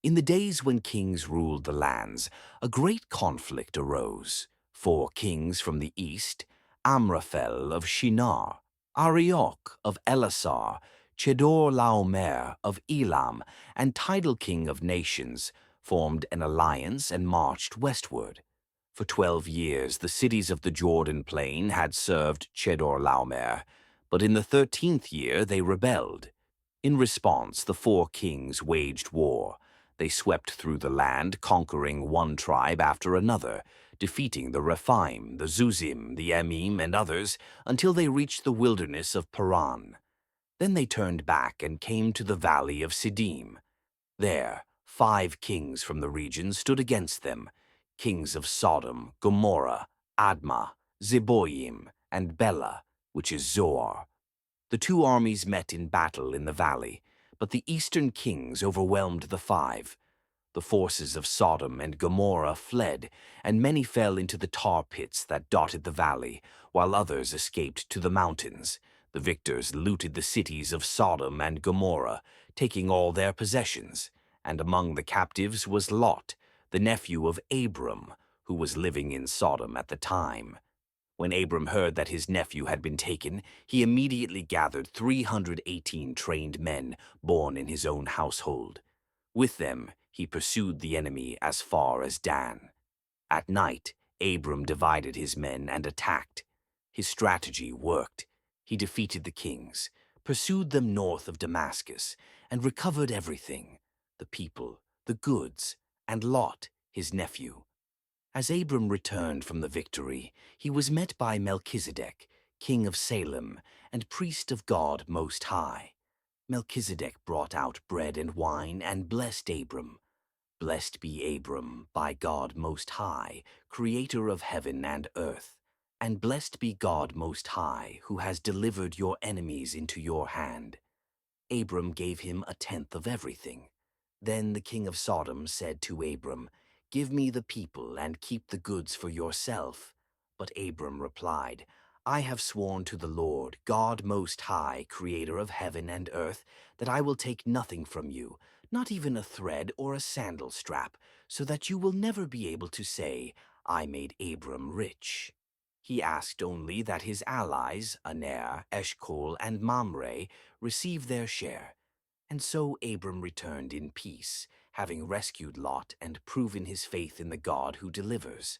In the days when kings ruled the lands, a great conflict arose. 4 kings from the east, Amraphel of Shinar, Arioch of Elasar, Chedorlaomer of Elam, and Tidal king of nations, formed an alliance and marched westward. For 12 years the cities of the Jordan plain had served Chedorlaomer, but in the 13th year they rebelled. In response, the 4 kings waged war. They swept through the land, conquering one tribe after another, defeating the Rephaim, the Zuzim, the Emim, and others, until they reached the wilderness of Paran. Then they turned back and came to the valley of Siddim. There, 5 kings from the region stood against them, kings of Sodom, Gomorrah, Admah, Zeboim, and Bela, which is Zoar. The 2 armies met in battle in the valley, but the eastern kings overwhelmed the 5. The forces of Sodom and Gomorrah fled, and many fell into the tar pits that dotted the valley, while others escaped to the mountains. The victors looted the cities of Sodom and Gomorrah, taking all their possessions, and among the captives was Lot, the nephew of Abram, who was living in Sodom at the time. When Abram heard that his nephew had been taken, he immediately gathered 318 trained men born in his own household. With them, he pursued the enemy as far as Dan. At night, Abram divided his men and attacked. His strategy worked. He defeated the kings, pursued them north of Damascus, and recovered everything: the people, the goods, and Lot, his nephew. As Abram returned from the victory, he was met by Melchizedek, king of Salem and priest of God Most High. Melchizedek brought out bread and wine and blessed Abram. "Blessed be Abram by God Most High, creator of heaven and earth, and blessed be God Most High, who has delivered your enemies into your hand." Abram gave him 1/10 of everything. Then the king of Sodom said to Abram, "Give me the people and keep the goods for yourself." But Abram replied, "I have sworn to the Lord, God Most High, creator of heaven and earth, that I will take nothing from you, not even a thread or a sandal strap, so that you will never be able to say, 'I made Abram rich.'" He asked only that his allies, Aner, Eshcol, and Mamre, receive their share. And so Abram returned in peace, having rescued Lot and proven his faith in the God who delivers.